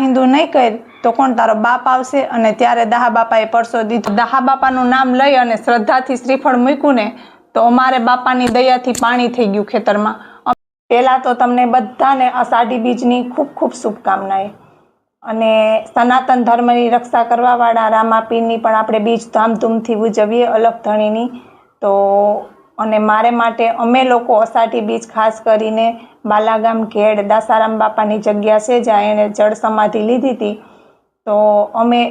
વાહિંદુ નહીં કર તો કોણ તારો બાપ આવશે? અને ત્યારે દાહા બાપાએ પરસો દીધો. દાહા બાપાનું નામ લઈ અને શ્રદ્ધાથી શ્રીફળ મૂક્યું ને તો અમારે બાપાની દયાથી પાણી થઈ ગયું ખેતરમાં. પહેલાં તો તમને બધાને અષાઢી બીજની ખૂબ ખૂબ શુભકામનાએ. અને સનાતન ધર્મની રક્ષા કરવાવાળા રામાપીરની પણ આપણે બીજ ધામધૂમથી ઉજવીએ, અલગ ધણીની. તો અને મારે માટે અમે લોકો અષાઢી બીજ ખાસ કરીને બાલાગામ ઘેડ દાસારામ બાપાની જગ્યા છે જ્યાં એણે જળ સમાધિ લીધી હતી, તો અમે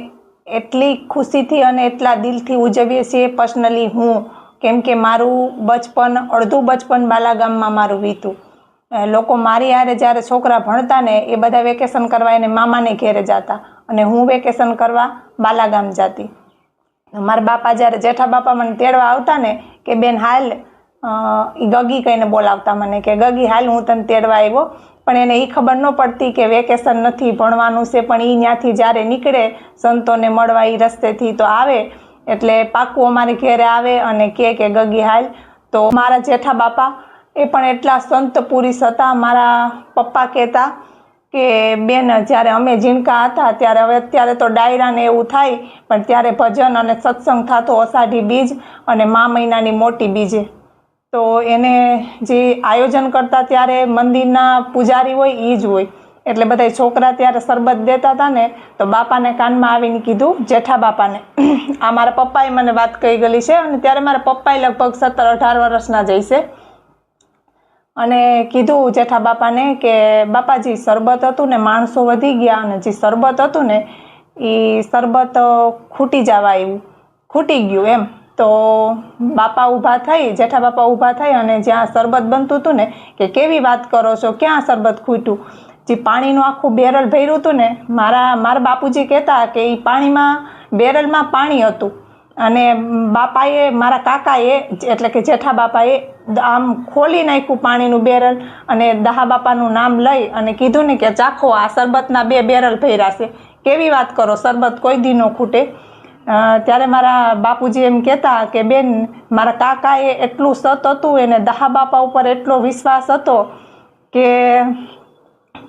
એટલી ખુશીથી અને એટલા દિલથી ઉજવીએ છીએ પર્સનલી હું, કેમ કે મારું બચપન, અડધું બચપન બાલાગામમાં મારું વીતું. લોકો મારી હારે જ્યારે છોકરા ભણતા ને એ બધા વેકેશન કરવા એને મામાને ઘેરે જતા અને હું વેકેશન કરવા બાલાગામ જતી. મારા બાપા જ્યારે જેઠા બાપા મને તેડવા આવતા ને કે બેન હાલ, એ ગગી કહીને બોલાવતા મને કે ગગી હાલ હું તને તેડવા આવ્યો. પણ એને એ ખબર ન પડતી કે વેકેશન નથી, ભણવાનું છે. પણ એ ત્યાંથી જ્યારે નીકળે સંતોને મળવા એ રસ્તેથી તો આવે એટલે પાક્કું અમારે ઘેરે આવે અને કે ગગી હાલ. તો મારા જેઠા બાપા એ પણ એટલા સંત પુરુષ હતા. મારા પપ્પા કહેતા કે બેન જ્યારે અમે ઝીણકા હતા ત્યારે, હવે અત્યારે તો ડાયરા ને એવું થાય, પણ ત્યારે ભજન અને સત્સંગ થતો અષાઢી બીજ અને મા મહિનાની મોટી બીજે. તો એને જે આયોજન કરતા ત્યારે મંદિરના પૂજારી હોય એ જ હોય. એટલે બધા છોકરા ત્યારે શરબત દેતા હતા ને તો બાપાને કાનમાં આવીને કીધું, જેઠા બાપાને, આ મારા પપ્પાએ મને વાત કહી ગયેલી છે. અને ત્યારે મારા પપ્પાએ લગભગ 17-18 વર્ષના જ હશે. અને કીધું જેઠા બાપાને કે બાપાજી શરબત હતું ને માણસો વધી ગયા અને જે શરબત હતું ને એ શરબત ખૂટી જવા આવ્યું, ખૂટી ગયું એમ. તો બાપા ઊભા થઈ, જેઠા બાપા ઊભા થઈ અને જ્યાં શરબત બનતું હતું ને કે કેવી વાત કરો છો, ક્યાં શરબત ખૂટ્યું? જે પાણીનું આખું બેરલ ભર્યું હતું ને, મારા બાપુજી કહેતા કે એ પાણીમાં, બેરલમાં પાણી હતું. અને બાપાએ, મારા કાકાએ એટલે કે જેઠા બાપાએ આમ ખોલી નાખ્યું પાણીનું બેરલ અને દાહા બાપાનું નામ લઈ અને કીધું ને કે ચાખો, આ શરબતના 2 બેરલ ભર્યા છે. કેવી વાત કરો, શરબત કોઈ દી ન ખૂટે. ત્યારે મારા બાપુજી એમ કહેતા કે બેન મારા કાકાએ એટલું સત હતું, એને દાહા બાપા ઉપર એટલો વિશ્વાસ હતો કે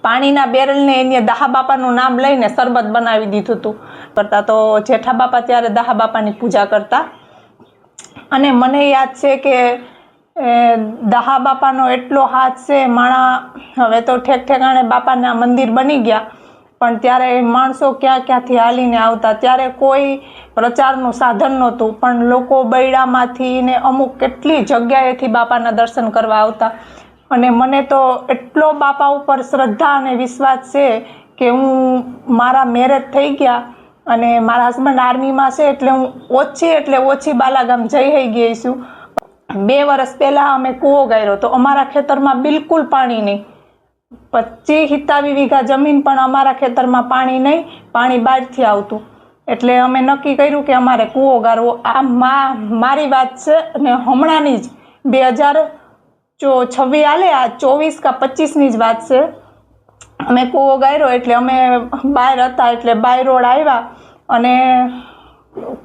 પાણીના બેરલને એને દાહા બાપાનું નામ લઈને શરબત બનાવી દીધું હતું કરતા. તો જેઠા બાપા ત્યારે દાહા બાપાની પૂજા કરતા. અને મને યાદ છે કે દાહા બાપાનો એટલો હાથ છે માણા. હવે તો ઠેક ઠેકાણે બાપાના મંદિર બની ગયા, પણ ત્યારે માણસો ક્યાં ક્યાંથી હાલીને આવતા. ત્યારે કોઈ પ્રચારનું સાધન નહોતું, પણ લોકો બૈડામાંથી ને અમુક કેટલી જગ્યાએથી બાપાના દર્શન કરવા આવતા. અને મને તો એટલો બાપા ઉપર શ્રદ્ધા અને વિશ્વાસ છે કે હું, મારા મેરેજ થઈ ગયા અને મારા હસબન્ડ આર્મીમાં છે એટલે હું ઓછી બાલાગામ જઈ ગઈ છું. 2 વર્ષ પહેલાં અમે કૂવો ગાળ્યો તો અમારા ખેતરમાં બિલકુલ પાણી નહીં. 25-27 વીઘા જમીન પણ અમારા ખેતરમાં પાણી નહીં, પાણી બહારથી આવતું. એટલે અમે નક્કી કર્યું કે અમારે કૂવો ગાળવો. આ મારી વાત છે અને હમણાંની જ 2026 હાલે, આ 24 કે 25ની જ વાત છે. અમે કૂવો ગાળ્યો એટલે અમે બહાર હતા એટલે બાય રોડ આવ્યા અને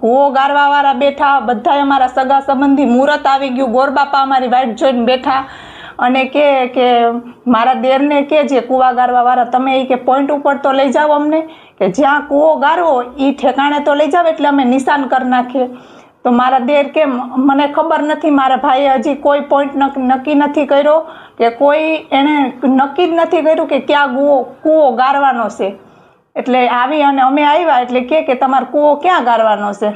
કૂવો ગાળવાવાળા બેઠા, બધા અમારા સગા સંબંધી. મુહૂર્ત આવી ગયું, ગોરબાપા અમારી વાઈટ જોઈને બેઠા અને કે મારા દેરને કે જે કૂવા ગાળવાવાળા, તમે કે પોઈન્ટ ઉપર તો લઈ જાઓ અમને, કે જ્યાં કૂવો ગાળવો એ ઠેકાણે તો લઈ જાઓ એટલે અમે નિશાન કરી નાખીએ. તો મારા દેર કે મને ખબર નથી, મારા ભાઈએ હજી કોઈ પોઈન્ટ નક્કી નથી કર્યો કે કોઈ એને નક્કી જ નથી કર્યું કે ક્યાં કૂવો ગાળવાનો છે. એટલે આવી અને અમે આવ્યા એટલે કે તમારે કૂવો ક્યાં ગાળવાનો છે?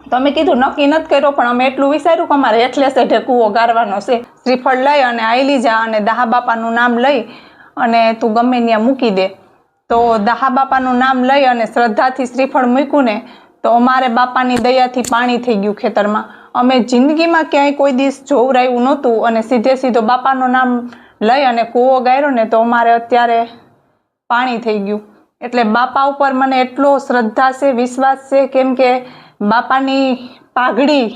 તો અમે કીધું નક્કી નથી કર્યો, પણ અમે એટલું વિચાર્યું કે અમારે એટલે સેઠે કૂવો ગાળવાનો છે. શ્રીફળ લઈ અને આયલી જા અને દાહા બાપાનું નામ લઈ અને તું ગમે ત્યાં મૂકી દે. તો દાહા બાપાનું નામ લઈ અને શ્રદ્ધાથી શ્રીફળ મૂક્યું ને તો અમારે બાપાની દયાથી પાણી થઈ ગયું ખેતરમાં. અમે જિંદગીમાં ક્યાંય કોઈ દિવસ જોવરાયું નહોતું અને સીધો બાપાનું નામ લઈ અને કૂવો ગાળ્યો ને તો અમારે અત્યારે પાણી થઈ ગયું. એટલે બાપા ઉપર મને એટલો શ્રદ્ધા છે, વિશ્વાસ છે, કેમ કે બાપાની પાઘડી,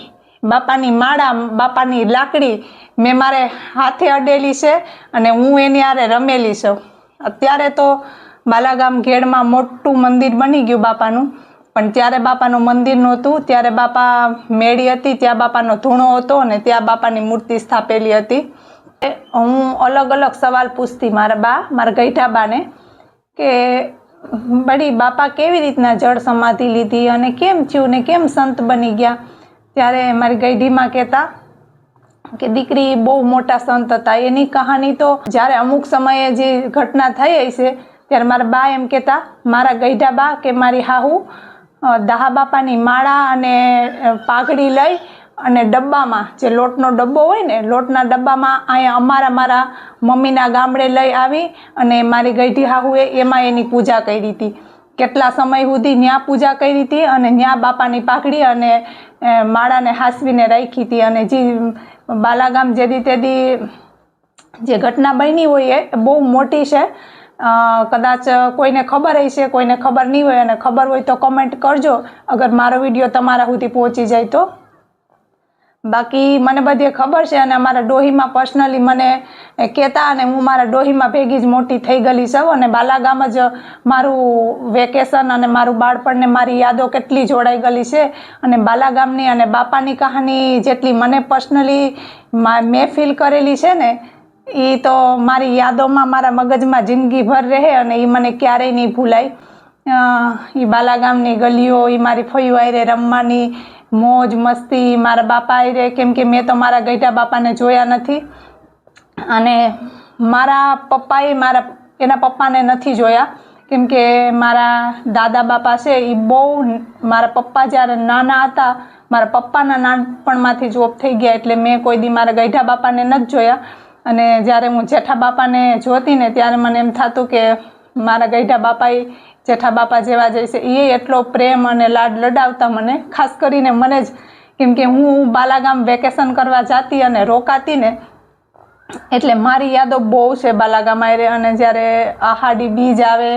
બાપાની માળા, બાપાની લાકડી મેં મારે હાથે અડેલી છે અને હું એની હારે રમેલી છું. અત્યારે તો બાલાગામ ઘેડમાં મોટું મંદિર બની ગયું બાપાનું, પણ ત્યારે બાપાનું મંદિર નહોતું. ત્યારે બાપા મેળી હતી, ત્યાં બાપાનો ધૂણો હતો અને ત્યાં બાપાની મૂર્તિ સ્થાપેલી હતી. હું અલગ અલગ સવાલ પૂછતી મારા ગઈઢા બાને કે બડી બાપા કેવી રીતના જળ સમાધિ લીધી અને કેમ થયું ને કેમ સંત બની ગયા, ત્યારે મારી ગઈઢીમાં કહેતા કે દીકરી બહુ મોટા સંત હતા. એની કહાની તો જ્યારે અમુક સમયે જે ઘટના થઈ હશે ત્યારે મારા બા એમ કહેતા, મારા ગઈઢા બા કે મારી હાહુ દાહા બાપાની માળા અને પાઘડી લઈ અને ડબ્બામાં, જે લોટનો ડબ્બો હોય ને, લોટના ડબ્બામાં અહીંયા મારા મમ્મીના ગામડે લઈ આવી અને મારી ગઈઢી હાહુએ એમાં એની પૂજા કરી હતી. કેટલા સમય સુધી ન્યા પૂજા કરી હતી અને ન્યા બાપાની પાઘડી અને માળાને હાસવીને રાખી હતી. અને જે બાલાગામ જેદી તેદી જે ઘટના બની હોય એ બહુ મોટી છે. કદાચ કોઈને ખબર હશે, કોઈને ખબર નહીં હોય, અને ખબર હોય તો કમેન્ટ કરજો અગર મારો વિડીયો તમારા સુધી પહોંચી જાય તો. બાકી મને બધી ખબર છે અને અમારા ડોહીમાં પર્સનલી મને કહેતા, અને હું મારા ડોહીમાં ભેગી જ મોટી થઈ ગયેલી છું અને બાલાગામ જ મારું વેકેશન અને મારું બાળપણ ને મારી યાદો કેટલી જોડાઈ ગયેલી છે. અને બાલાગામની અને બાપાની કહાની જેટલી મને પર્સનલી મેં ફીલ કરેલી છે ને, એ તો મારી યાદોમાં મારા મગજમાં જિંદગીભર રહે અને એ મને ક્યારેય નહીં ભૂલાય. એ બાલાગામની ગલીઓ, એ મારી ફઈઓ આરે રમવાની મોજ મસ્તી, મારા બાપા આરે, કેમ કે મેં તો મારા ગઈઢા બાપાને જોયા નથી અને મારા પપ્પાએ એના પપ્પાને નથી જોયા, કેમ કે મારા દાદા બાપા છે એ બહુ, મારા પપ્પા જ્યારે નાના હતા, મારા પપ્પાના નાનપણમાંથી જ ઓફ થઈ ગયા, એટલે મેં કોઈ દી મારા ગઈઢા બાપાને નથી જોયા. અને જ્યારે હું જેઠા બાપાને જોતી ને ત્યારે મને એમ થતું કે મારા ગઈઢા બાપાએ જેઠા બાપા જેવા જઈશે. એ એટલો પ્રેમ અને લાડ લડાવતા મને, ખાસ કરીને મને જ, કેમ કે હું બાલાગામ વેકેશન કરવા જતી અને રોકાતી ને, એટલે મારી યાદો બહુ છે બાલાગામ આરે. અને જ્યારે આહાડી બીજ આવે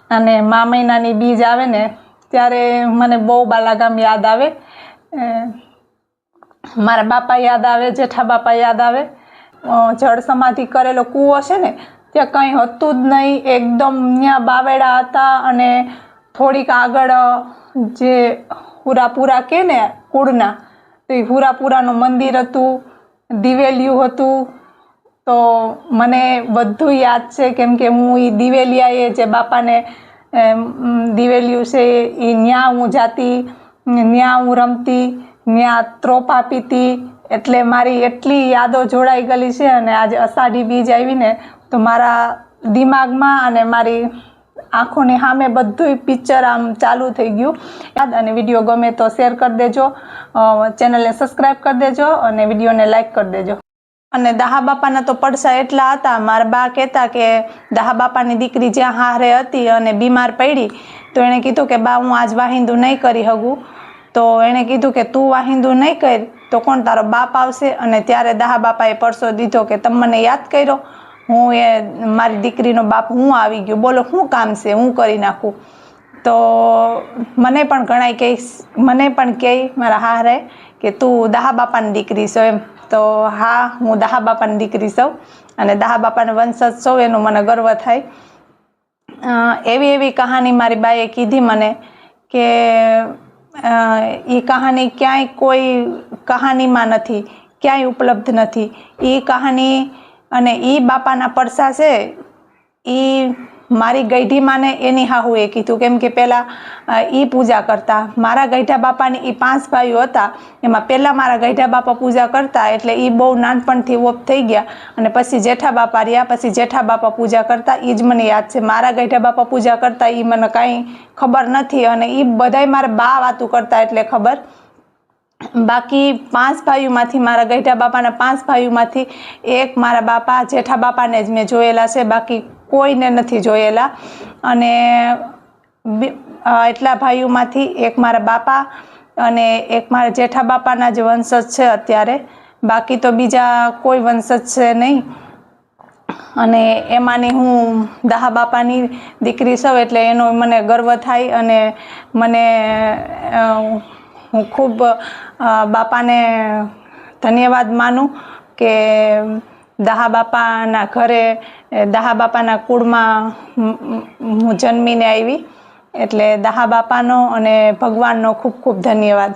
અને મા મહિનાની બીજ આવે ને ત્યારે મને બહુ બાલાગામ યાદ આવે. મારા બાપા યાદ આવે, જેઠા બાપા યાદ આવે. જળ સમાધિ કરેલો કૂવો છે ને ત્યાં કંઈ હતું જ નહીં, એકદમ ત્યાં બાવેડા હતા અને થોડીક આગળ જે હુરાપુરા કે ને કુળના, તો એ હુરાપુરાનું મંદિર હતું, દિવેલિયું હતું. તો મને બધું યાદ છે, કેમ કે હું એ દિવેલિયાએ જે બાપાને દિવેલિયું છે એ ન્યા હું જાતી, ન્યા હું રમતી, ન્યા ત્રોપા પીતી. એટલે મારી એટલી યાદો જોડાઈ ગયેલી છે. અને આજે અષાઢી બીજ આવીને તો મારા દિમાગમાં અને મારી આંખોની સામે બધું પિક્ચર આમ ચાલુ થઈ ગયું. અને વિડીયો ગમે તો શેર કરી દેજો, ચેનલને સબસ્ક્રાઈબ કરી દેજો અને વિડીયોને લાઈક કરી દેજો. અને દાહા બાપાના તો પડસા એટલા હતા. મારા બા કહેતા કે દાહા બાપાની દીકરી જ્યાં હારે હતી અને બીમાર પડી તો એણે કીધું કે બા હું આજ વાહિંદુ નહીં કરી શકું. તો એણે કીધું કે તું વાહિંદુ નહીં કર તો કોણ, તારો બાપ આવશે. અને ત્યારે દાહા બાપાએ પરસો દીધો કે તમે મને યાદ કર્યો, હું મારી દીકરીનો બાપ હું આવી ગયો, બોલો શું કામ છે, હું કરી નાખું. તો મને પણ ઘણાય કહે, મને પણ કહે મારા હારે કે તું દાહા બાપાની દીકરી છો એમ. તો હા, હું દાહા બાપાની દીકરી છું અને દાહા બાપાના વંશજ છું, એનું મને ગર્વ થાય. એવી કહાની મારી બાએ કીધી મને કે એ કહાની ક્યાંય કોઈ કહાનીમાં નથી, ક્યાંય ઉપલબ્ધ નથી એ કહાની. અને એ બાપાના પડસા છે એ મારી ગઈઢી માને એની હાહુએ કીધું, કેમ કે પહેલાં એ પૂજા કરતા. મારા ગઈઢા બાપાની એ 5 ભાઈઓ હતા, એમાં પહેલાં મારા ગઈઢા બાપા પૂજા કરતા, એટલે એ બહુ નાનપણથી ઓફ થઈ ગયા. અને પછી જેઠા બાપા રહ્યા, પછી જેઠા બાપા પૂજા કરતા, એ જ મને યાદ છે. મારા ગઈઢા બાપા પૂજા કરતા એ મને કાંઈ ખબર નથી, અને એ બધાય મારા બા વાતું કરતા એટલે ખબર. બાકી 5 ભાઈઓમાંથી, મારા ગઈઢા બાપાના 5 ભાઈઓમાંથી એક મારા બાપા જેઠા બાપાને જ મેં જોયેલા છે, બાકી કોઈને નથી જોયેલા. અને એટલા ભાઈઓમાંથી એક મારા બાપા અને એક મારા જેઠા બાપાના જ વંશજ છે અત્યારે, બાકી તો બીજા કોઈ વંશજ છે નહીં. અને એમાંની હું દાહા બાપાની દીકરી છું એટલે એનો મને ગર્વ થાય. અને મને હું ખૂબ બાપાને ધન્યવાદ માનું કે દાહા બાપાના ઘરે, દાહા બાપાના કુળમાં હું જન્મીને આવી. એટલે દાહા બાપાનો અને ભગવાનનો ખૂબ ખૂબ ધન્યવાદ.